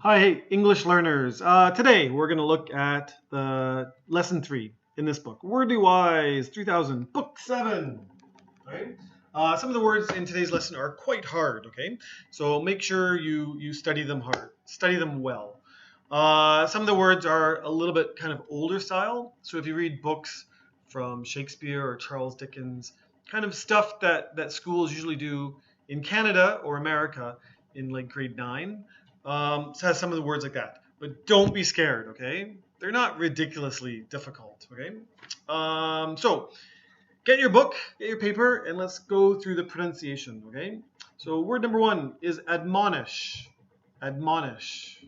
Hi, hey, English learners. Today we're going to look at the lesson 3 in this book, Wordy Wise 3000, book 7. Right? Some of the words in today's lesson are quite hard. Okay, so make sure you study them hard, study them well. Some of the words are a little bit kind of older style. So if you read books from Shakespeare or Charles Dickens, kind of stuff that schools usually do in Canada or America in like grade 9. Has some of the words like that, but don't be scared, okay? They're not ridiculously difficult, okay? So get your book, get your paper, and let's go through the pronunciation, okay? So word number 1 is admonish. Admonish.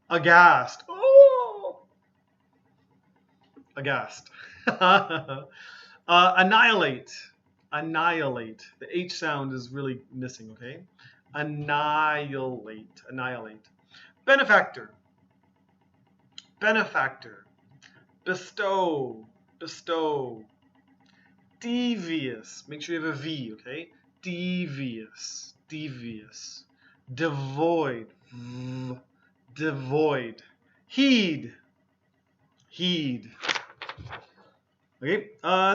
Aghast. Oh! Aghast. Annihilate. Annihilate. The H sound is really missing, okay? Annihilate. Annihilate. Benefactor. Benefactor. Bestow. Bestow. Devious. Make sure you have a V, okay? Devious. Devious. Devoid. Devoid. Heed. Heed. Okay,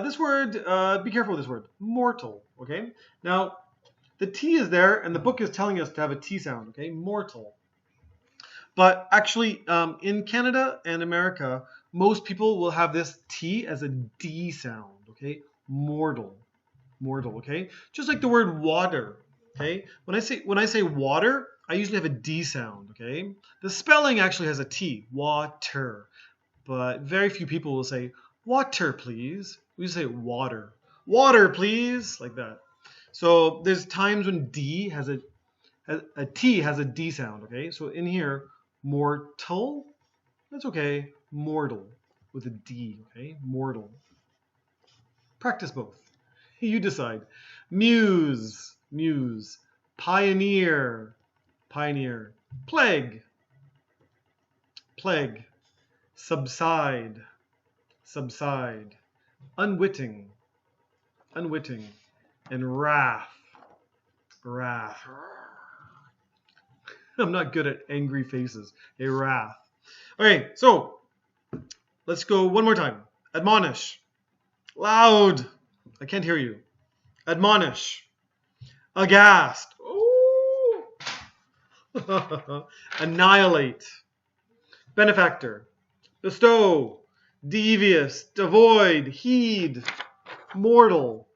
this word, be careful with this word. Mortal, okay? Now, the T is there, and the book is telling us to have a T sound, okay? Mortal. But actually, in Canada and America, most people will have this T as a D sound, okay? Mortal. Mortal, okay? Just like the word water, okay? When I say water, I usually have a D sound, okay? The spelling actually has a T, water. But very few people will say, water, please. We just say water. Water, please, like that. So there's times when D has a T has a D sound, okay? So in here, mortal, that's okay. Mortal with a D, okay? Mortal. Practice both. You decide. Muse, muse. Pioneer, pioneer. Plague, plague. Subside, subside. Unwitting, unwitting. And wrath, wrath. I'm not good at angry faces. A wrath. Okay, so let's go one more time. Admonish. Loud. I can't hear you. Admonish. Aghast. Ooh. Annihilate. Benefactor. Bestow. Devious. Devoid. Heed. Mortal.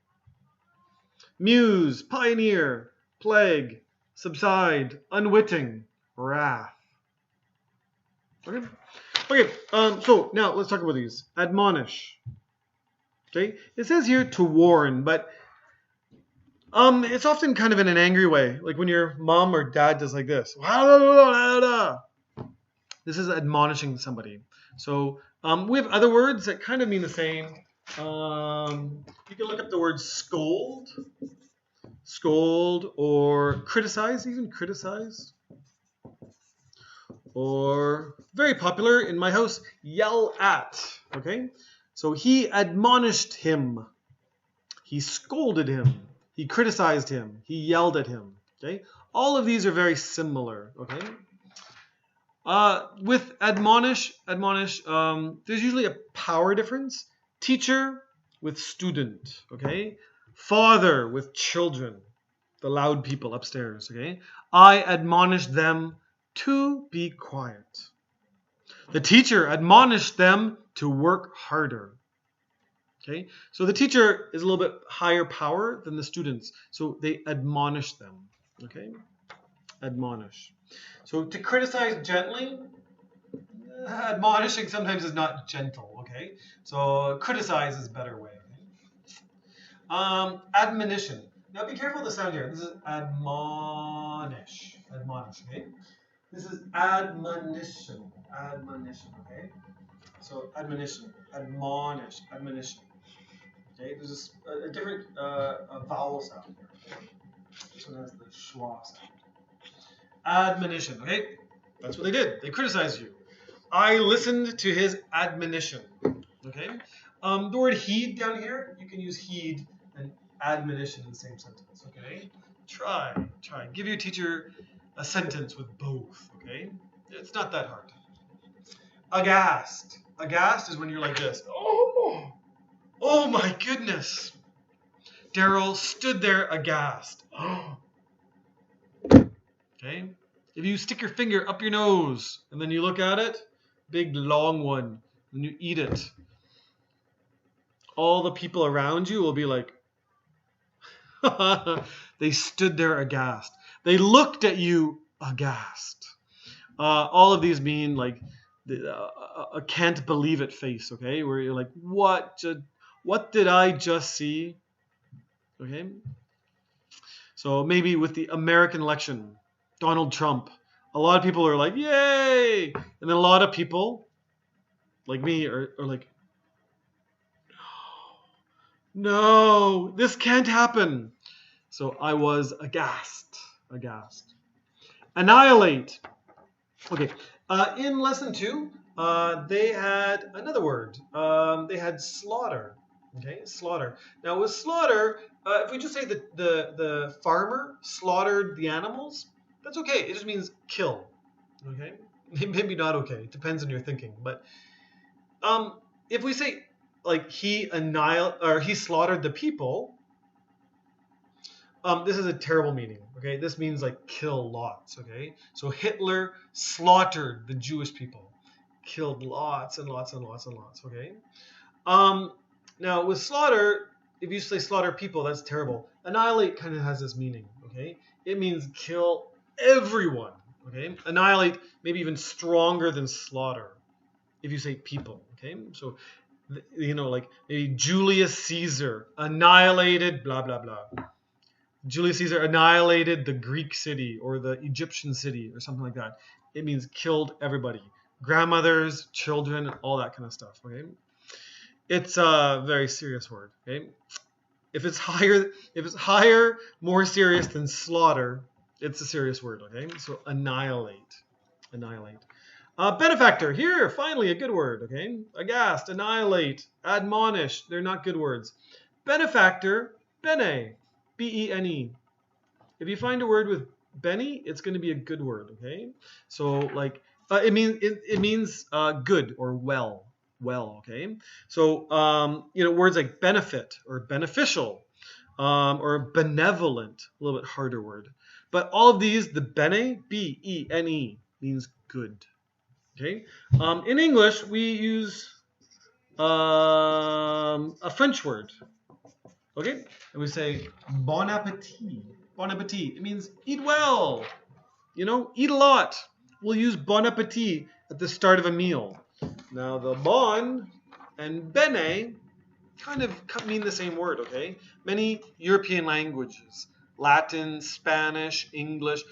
Muse, pioneer, plague, subside, unwitting, wrath. Okay. Okay. So now let's talk about these. Admonish. Okay. It says here to warn, but it's often kind of in an angry way, like when your mom or dad does like this. This is admonishing somebody. So we have other words that kind of mean the same. You can look up the word scold. Scold or criticize, even criticize. Or very popular in my house, yell at. Okay? So he admonished him. He scolded him. He criticized him. He yelled at him. Okay? All of these are very similar. Okay? With admonish, there's usually a power difference. Teacher with student, okay? Father with children, the loud people upstairs, okay? I admonish them to be quiet. The teacher admonished them to work harder, okay? So the teacher is a little bit higher power than the students, so they admonish them, okay? Admonish. So to criticize gently, admonishing sometimes is not gentle, okay? So criticize is a better way. Admonition. Now be careful of the sound here. This is admonish. Admonish, okay? This is admonition. Admonition, okay? So admonition. Admonish. Admonition. Okay? There's a different vowel sound here. Okay? This one has the schwa sound. Admonition, okay? That's what they did. They criticized you. I listened to his admonition. Okay? The word heed down here, you can use heed and admonition in the same sentence. Okay? Try. Give your teacher a sentence with both, okay? It's not that hard. Aghast. Aghast is when you're like this. Oh my goodness. Daryl stood there aghast. Okay? If you stick your finger up your nose and then you look at it, big long one, and you eat it, all the people around you will be like, they stood there aghast. They looked at you aghast. All of these mean like a can't believe it face, okay? Where you're like, what did I just see? Okay? So maybe with the American election, Donald Trump, a lot of people are like, yay! And then a lot of people, like me, are like, no, this can't happen. So I was aghast. Aghast. Annihilate. Okay. In lesson 2, they had another word. They had slaughter. Okay, slaughter. Now with slaughter, if we just say that the farmer slaughtered the animals, that's okay. It just means kill. Okay, maybe not okay. It depends on your thinking. But if we say like he slaughtered the people, this is a terrible meaning. Okay, this means like kill lots. Okay, so Hitler slaughtered the Jewish people, killed lots and lots and lots and lots. Okay. Now with slaughter, if you say slaughter people, that's terrible. Annihilate kind of has this meaning. Okay, it means kill everyone. Okay, annihilate maybe even stronger than slaughter. If you say people. Okay, so like maybe Julius Caesar annihilated blah blah blah. Julius Caesar annihilated the Greek city or the Egyptian city or something like that. It means killed everybody. Grandmothers, children, all that kind of stuff. Okay. It's a very serious word. Okay. If it's higher, more serious than slaughter, it's a serious word. Okay. So annihilate. Annihilate. Benefactor. Here, finally, a good word. Okay. Aghast, annihilate, admonish. They're not good words. Benefactor, bene. B-E-N-E. If you find a word with Benny, it's going to be a good word, okay? So like it means good or well, okay? So words like benefit or beneficial or benevolent, a little bit harder word. But all of these, the bene, B-E-N-E, means good, okay? In English, we use a French word. Okay, and we say bon appetit. Bon appetit. It means eat well. Eat a lot. We'll use bon appetit at the start of a meal. Now the bon and bene kind of mean the same word. Okay, many European languages, Latin, Spanish, English,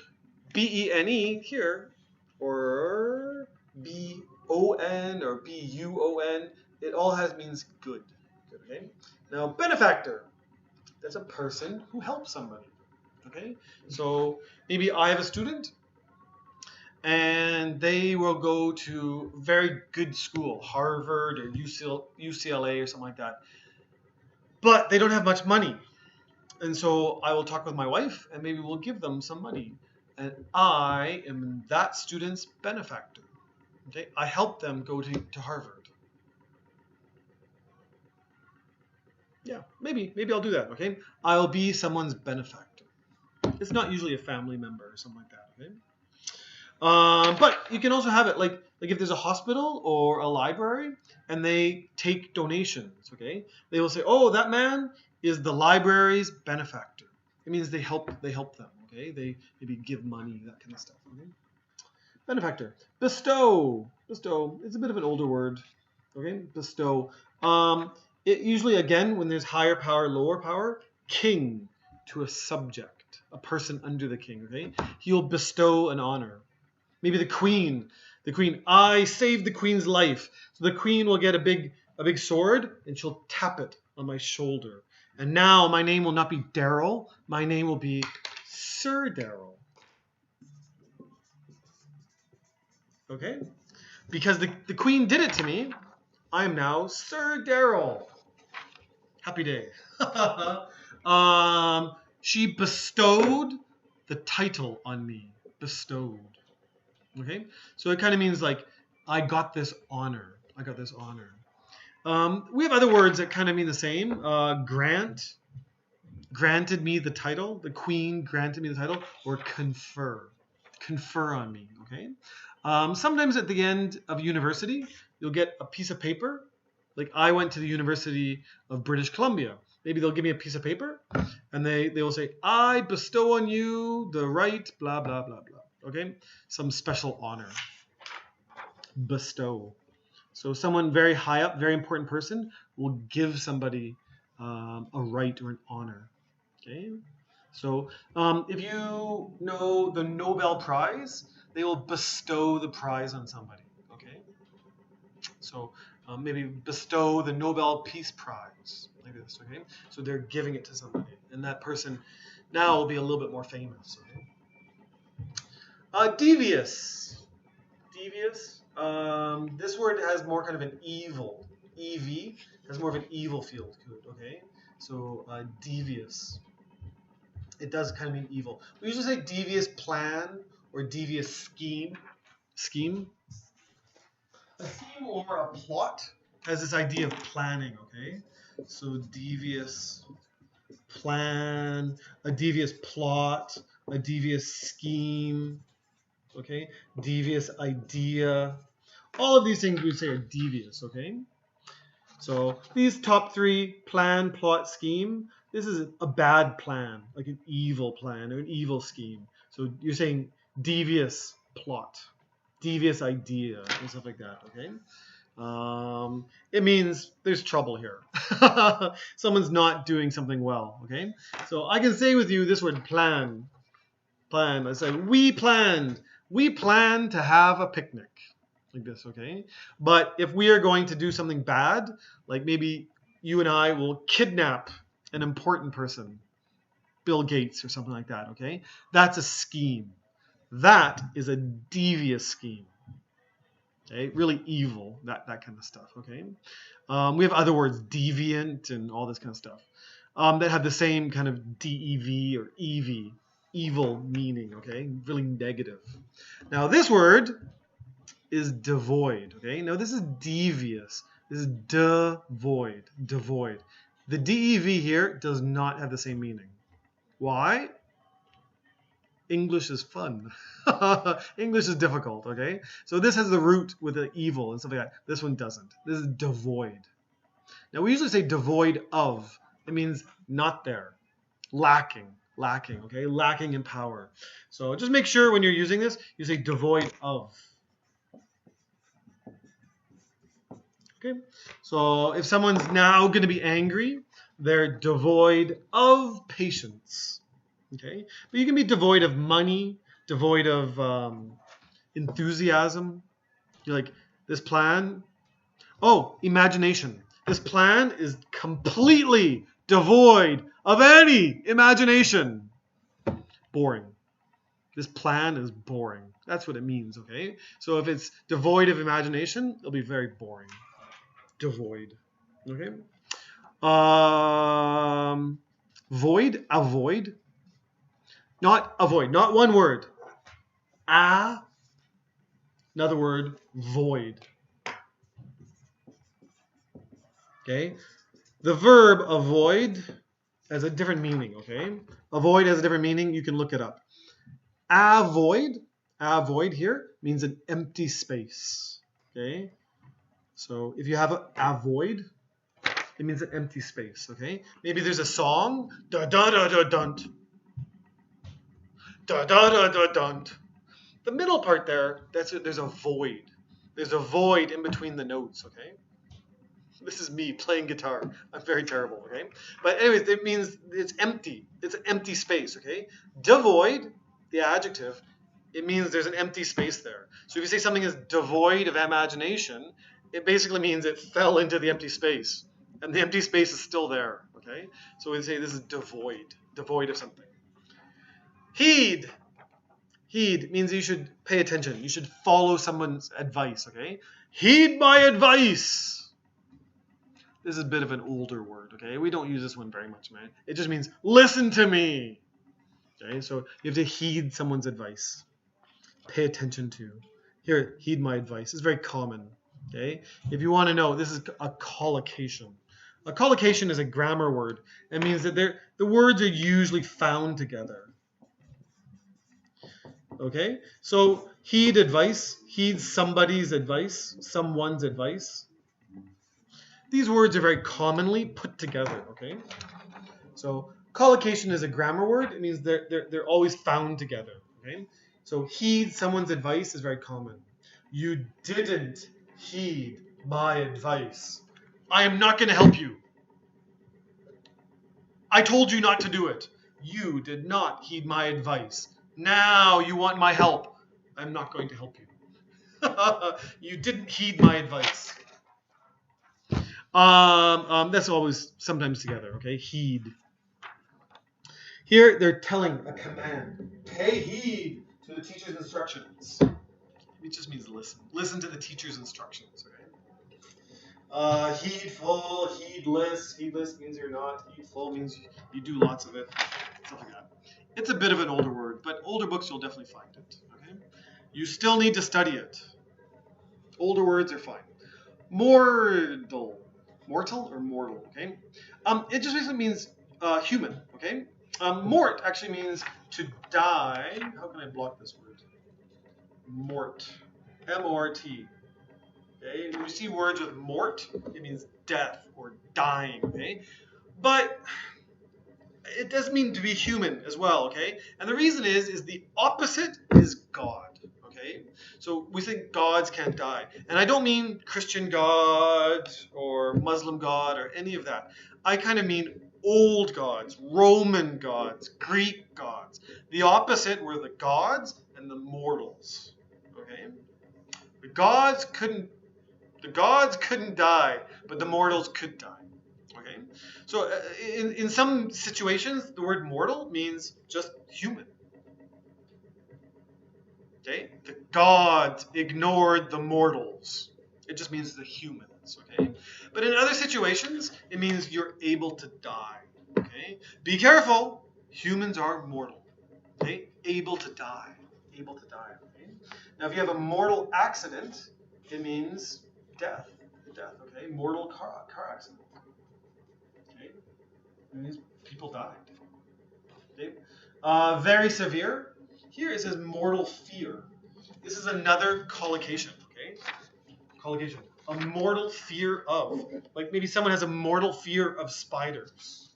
B-E-N-E here, or B-O-N or B-U-O-N. It all means good. Okay. Now benefactor. That's a person who helps somebody. Okay, so maybe I have a student and they will go to very good school, Harvard or UCLA or something like that, but they don't have much money. And so I will talk with my wife and maybe we'll give them some money. And I am that student's benefactor. Okay, I help them go to Harvard. Yeah, maybe I'll do that, okay? I'll be someone's benefactor. It's not usually a family member or something like that, okay? But you can also have it like if there's a hospital or a library and they take donations, okay? They will say, oh, that man is the library's benefactor. It means they help them, okay? They maybe give money, that kind of stuff, okay? Benefactor. Bestow. Bestow. It's a bit of an older word, okay? Bestow. It usually, again, when there's higher power, lower power, king to a subject, a person under the king, okay? He'll bestow an honor. Maybe the queen, I saved the queen's life. So the queen will get a big sword and she'll tap it on my shoulder. And now my name will not be Daryl, my name will be Sir Daryl. Okay? Because the queen did it to me, I am now Sir Daryl. Happy day. She bestowed the title on me. bestowed. Okay, so it kind of means like, I got this honor. I got this honor. We have other words that kind of mean the same. Grant, granted me the title. The queen granted me the title. Or confer, confer on me. Okay. Sometimes at the end of university, you'll get a piece of paper. Like I went to the University of British Columbia. Maybe they'll give me a piece of paper, and they will say, I bestow on you the right, blah, blah, blah, blah. Okay? Some special honor. Bestow. So someone very high up, very important person, will give somebody a right or an honor. Okay? So if you know the Nobel Prize, they will bestow the prize on somebody. Okay? So maybe bestow the Nobel Peace Prize, like this. Okay? So they're giving it to somebody, and that person now will be a little bit more famous. Okay? Devious. Devious. This word has more kind of an evil. EV has more of an evil feel to it. Okay? So devious. It does kind of mean evil. We usually say devious plan or devious scheme. Scheme. A scheme or a plot has this idea of planning, okay? So devious plan, a devious plot, a devious scheme, okay? Devious idea. All of these things we say are devious, okay? So these top three, plan, plot, scheme, this is a bad plan, like an evil plan or an evil scheme. So you're saying devious plot, devious idea, and stuff like that, okay? It means there's trouble here. Someone's not doing something well, okay? So I can say with you this word plan. Plan. I say, we planned to have a picnic. Like this, okay? But if we are going to do something bad, like maybe you and I will kidnap an important person, Bill Gates or something like that, okay? That's a scheme. That is a devious scheme. Okay? Really evil, that kind of stuff, okay? We have other words, deviant and all this kind of stuff, that have the same kind of DEV or EV, evil meaning, okay? Really negative. Now this word is devoid, okay? Now this is devious. This is devoid, devoid. The DEV here does not have the same meaning. Why? English is fun. English is difficult, okay? So this has the root with the evil and stuff like that. This one doesn't. This is devoid. Now we usually say devoid of. It means not there. Lacking, okay? Lacking in power. So just make sure when you're using this, you say devoid of. Okay, so if someone's now going to be angry, they're devoid of patience. Okay, but you can be devoid of money, devoid of enthusiasm. You're like, this plan, oh, imagination. This plan is completely devoid of any imagination. Boring. This plan is boring. That's what it means, okay? So if it's devoid of imagination, it'll be very boring. Devoid. Okay. Void, avoid. Not avoid, not one word. Another word, void. Okay. The verb avoid has a different meaning, okay? Avoid has a different meaning. You can look it up. Avoid here means an empty space, okay? So if you have a void, it means an empty space, okay? Maybe there's a song, da-da-da-da-dunt, da-da-da-da-dunt. The middle part there, there's a void. There's a void in between the notes, okay? This is me playing guitar. I'm very terrible, okay? But anyways, it means it's empty. It's an empty space, okay? Devoid, the adjective, it means there's an empty space there. So if you say something is devoid of imagination, it basically means it fell into the empty space. And the empty space is still there, okay? So we say this is devoid of something. Heed. Heed means you should pay attention. You should follow someone's advice, okay? Heed my advice. This is a bit of an older word, okay? We don't use this one very much, man. It just means listen to me. Okay, so you have to heed someone's advice. pay attention to. Here, heed my advice. It's very common. Okay? If you want to know, this is a collocation. A collocation is a grammar word. It means that the words are usually found together. Okay? So heed advice, heed somebody's advice, someone's advice. These words are very commonly put together. Okay? So collocation is a grammar word. It means they're always found together. Okay? So heed someone's advice is very common. You didn't heed my advice. I am not going to help you. I told you not to do it. You did not heed my advice. Now you want my help. I'm not going to help you. You didn't heed my advice. That's always sometimes together, okay? Heed. Here they're telling a command. Pay heed to the teacher's instructions. It just means listen. Listen to the teacher's instructions, okay? Heedful, heedless. Heedless means you're not. Heedful means you do lots of it. Stuff like that. It's a bit of an older word, but older books you'll definitely find it, okay? You still need to study it. Older words are fine. Mortal. Mortal or mortal, okay? It just basically means human, okay? Mort actually means to die. How can I block this word? Mort. M-O-R-T. Okay? When you see words with mort, it means death or dying, okay? But it does mean to be human as well, okay? And the reason is the opposite is God, okay? So we think gods can't die. And I don't mean Christian God or Muslim God or any of that. I kind of mean old gods, Roman gods, Greek gods. The opposite were the gods and the mortals, okay? The gods couldn't die, but the mortals could die. Okay, so in some situations, the word mortal means just human. Okay, the gods ignored the mortals. It just means the humans. Okay, but in other situations, it means you're able to die. Okay, be careful. Humans are mortal. Okay, able to die. Able to die. Okay? Now, if you have a mortal accident, it means death. Death. Okay, mortal car accident. It means people died. Okay? Very severe. Here it says mortal fear. This is another collocation. Okay? Collocation. A mortal fear of. Like maybe someone has a mortal fear of spiders.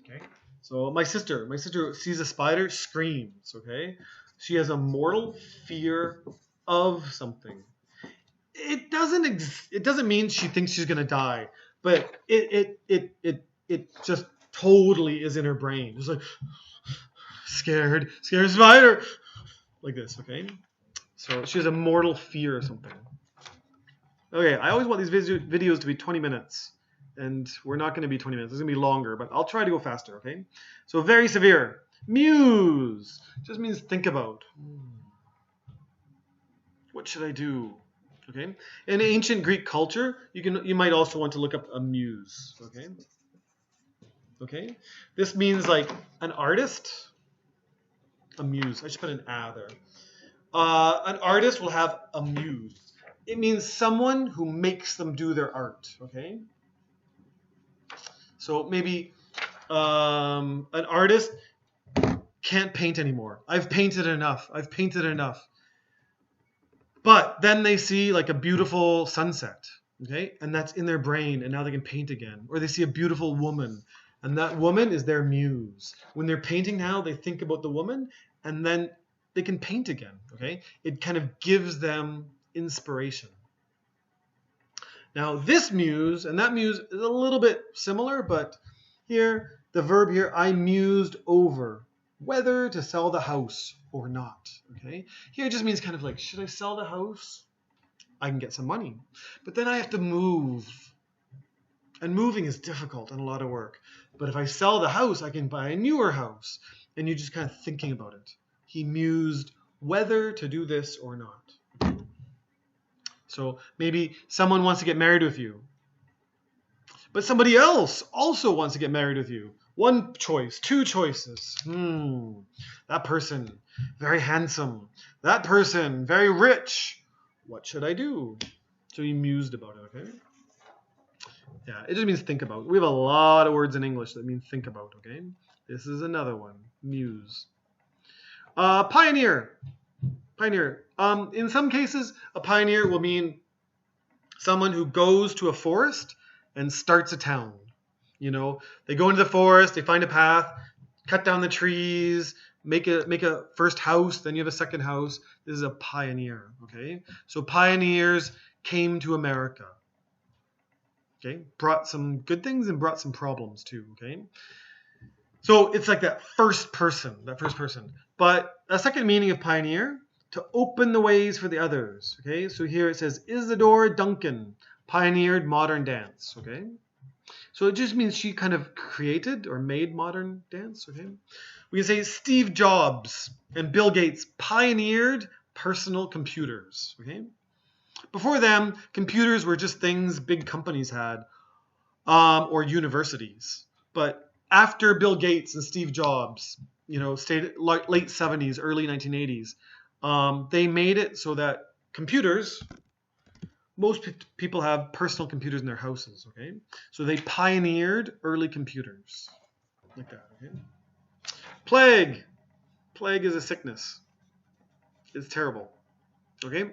Okay? So my sister sees a spider, screams. Okay? She has a mortal fear of something. It doesn't mean she thinks she's gonna die, but it just totally is in her brain. Just like scared spider, like this. Okay, so she has a mortal fear of something. Okay, I always want these videos to be 20 minutes, and we're not going to be 20 minutes. It's going to be longer, but I'll try to go faster. Okay, so very severe. Muse just means think about. What should I do? Okay, in ancient Greek culture, you might also want to look up a muse. Okay. Okay, this means like an artist, a muse. I should put an "a" there. An artist will have a muse. It means someone who makes them do their art. Okay, so maybe an artist can't paint anymore. I've painted enough. But then they see like a beautiful sunset. Okay, and that's in their brain, and now they can paint again. Or they see a beautiful woman. And that woman is their muse. When they're painting now, they think about the woman, and then they can paint again, okay? It kind of gives them inspiration. Now, this muse and that muse is a little bit similar, but here, the verb here, I mused over whether to sell the house or not, okay? Here it just means kind of like, should I sell the house? I can get some money. But then I have to move. And moving is difficult and a lot of work. But if I sell the house, I can buy a newer house. And you're just kind of thinking about it. He mused whether to do this or not. So maybe someone wants to get married with you. But somebody else also wants to get married with you. One choice, two choices. That person, very handsome. That person, very rich. What should I do? So you mused about it, okay? Yeah, it just means think about. We have a lot of words in English that mean think about, okay? This is another one, muse. Pioneer. Pioneer. In some cases, a pioneer will mean someone who goes to a forest and starts a town. You know, they go into the forest, they find a path, cut down the trees, make a first house, then you have a second house. This is a pioneer, okay? So pioneers came to America. Okay? Brought some good things and brought some problems too, okay? So it's like that first person. But a second meaning of pioneer, to open the ways for the others, okay? So here it says, Isadora Duncan pioneered modern dance, okay? So it just means she kind of created or made modern dance, okay? We can say Steve Jobs and Bill Gates pioneered personal computers, okay? Before them, computers were just things big companies had, or universities. But after Bill Gates and Steve Jobs, you know, stayed late 70s, early 1980s, they made it so that computers, most people have personal computers in their houses, okay? So they pioneered early computers, like that, okay? Plague. Plague is a sickness. It's terrible, okay?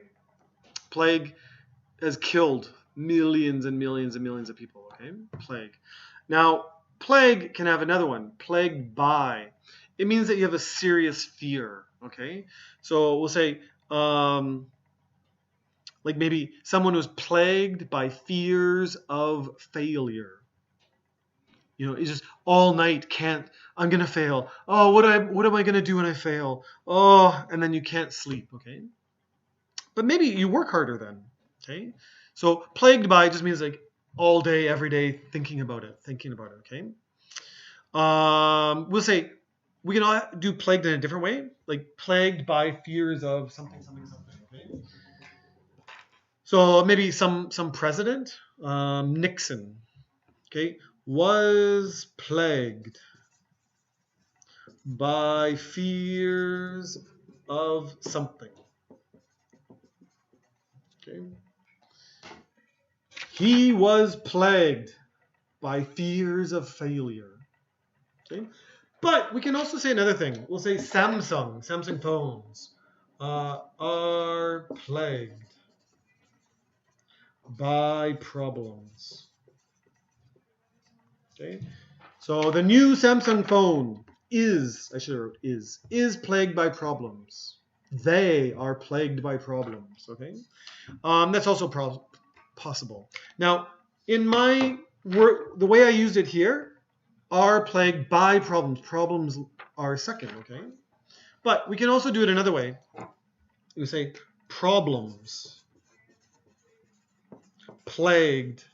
Plague has killed millions and millions and millions of people, okay? Plague. Now, plague can have another one, plagued by. It means that you have a serious fear, okay? So we'll say, like maybe someone was plagued by fears of failure. You know, it's just all night I'm gonna fail. Oh, what am I gonna do when I fail? Oh, and then you can't sleep, okay? But maybe you work harder then, okay? So plagued by just means like all day, every day, thinking about it, okay? We'll say we can all do plagued in a different way, like plagued by fears of something, okay? So maybe some president, Nixon, okay, was plagued by fears of something. Okay. He was plagued by fears of failure. Okay. But we can also say another thing. We'll say Samsung phones are plagued by problems. Okay. So the new Samsung phone is plagued by problems. They are plagued by problems. Okay. That's also possible. Now, in my work, the way I used it here, are plagued by problems. Problems are second, okay? But we can also do it another way. We say problems plagued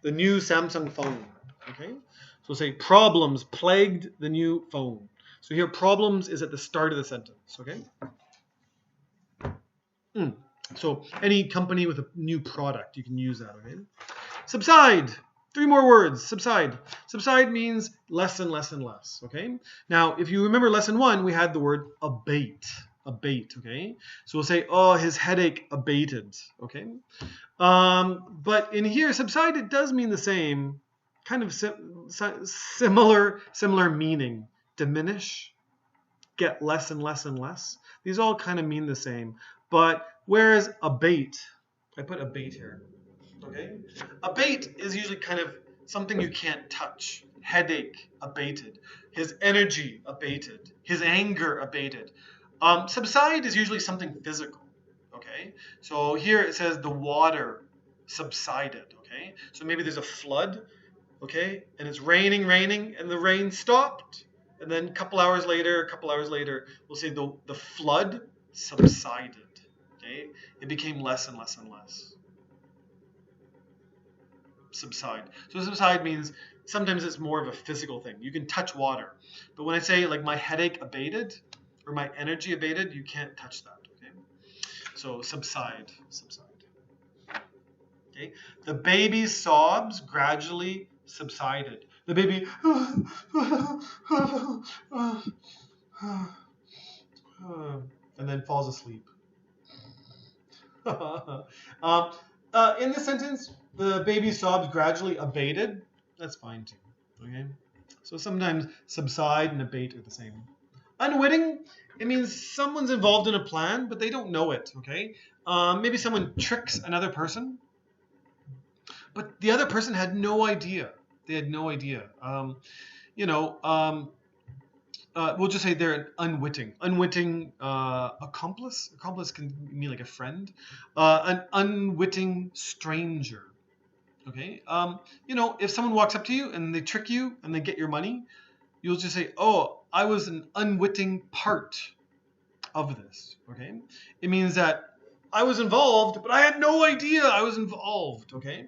the new Samsung phone, okay? So we'll say problems plagued the new phone. So here problems is at the start of the sentence, okay? So any company with a new product, you can use that, okay? Subside. 3 more words. Subside. Subside means less and less and less, okay? Now, if you remember lesson 1, we had the word abate. Abate, okay? So we'll say, oh, his headache abated, okay? But in here, subside, it does mean the same, kind of similar meaning. Diminish, get less and less and less. These all kind of mean the same. But whereas abate, I put abate here. Okay, abate is usually kind of something you can't touch. Headache abated. His energy abated. His anger abated. Subside is usually something physical. Okay, so here it says the water subsided. Okay, so maybe there's a flood. Okay, and it's raining, and the rain stopped, and then a couple hours later, we'll say the flood subsided. Okay, it became less and less and less. Subside. So subside means sometimes it's more of a physical thing. You can touch water. But when I say like my headache abated or my energy abated, you can't touch that. Okay. So subside. Okay. The baby's sobs gradually subsided. The baby and then falls asleep. In this sentence, the baby's sobs gradually abated. That's fine too. Okay. So sometimes subside and abate are the same. Unwitting, it means someone's involved in a plan, but they don't know it. Okay. Maybe someone tricks another person, but the other person had no idea. They had no idea. We'll just say they're an unwitting. Unwitting accomplice. Accomplice can mean like a friend. An unwitting stranger. Okay. If someone walks up to you and they trick you and they get your money, you'll just say, "Oh, I was an unwitting part of this." Okay. It means that I was involved, but I had no idea I was involved. Okay.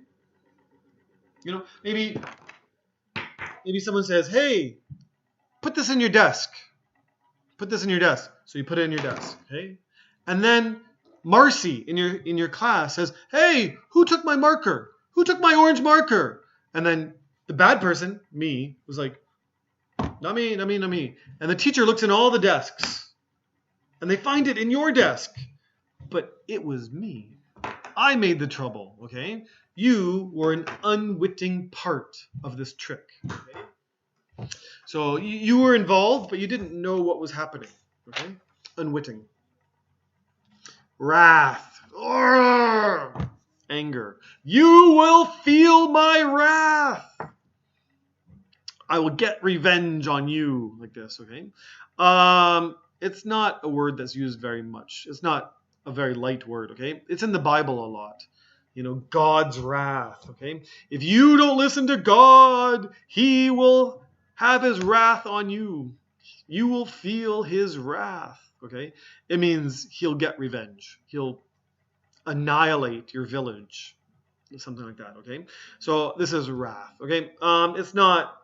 Maybe someone says, "Hey, put this in your desk. Put this in your desk." So you put it in your desk, okay? And then Marcy in your class says, "Hey, who took my marker? Who took my orange marker?" And then the bad person, me, was like, "Not me, not me, not me." And the teacher looks in all the desks, and they find it in your desk. But it was me. I made the trouble, okay? You were an unwitting part of this trick, okay? So you were involved, but you didn't know what was happening. Okay? Unwitting. Wrath. Urgh! Anger. You will feel my wrath. I will get revenge on you. Like this, okay? It's not a word that's used very much. It's not a very light word, okay? It's in the Bible a lot. God's wrath, okay? If you don't listen to God, he will have his wrath on you. You will feel his wrath, okay? It means he'll get revenge. He'll annihilate your village, something like that, okay? So this is wrath, okay? It's not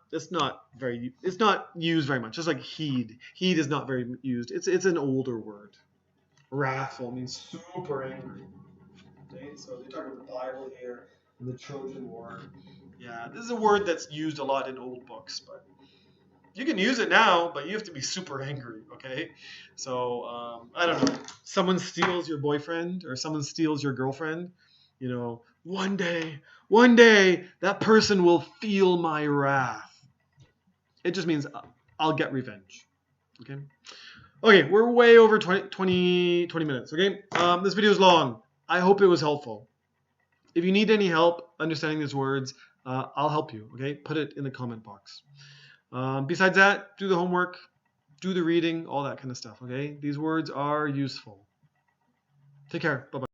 used very much. Just like heed. Heed is not very used. It's an older word. Wrathful means super angry. Okay, so they talk about the Bible here and the Trojan War. Yeah, this is a word that's used a lot in old books, but you can use it now, but you have to be super angry, okay? So, I don't know. Someone steals your boyfriend or someone steals your girlfriend, one day, that person will feel my wrath. It just means I'll get revenge, okay? Okay, we're way over 20 minutes, okay? This video is long. I hope it was helpful. If you need any help understanding these words, I'll help you, okay? Put it in the comment box. Besides that, do the homework, do the reading, all that kind of stuff, okay? These words are useful. Take care. Bye-bye.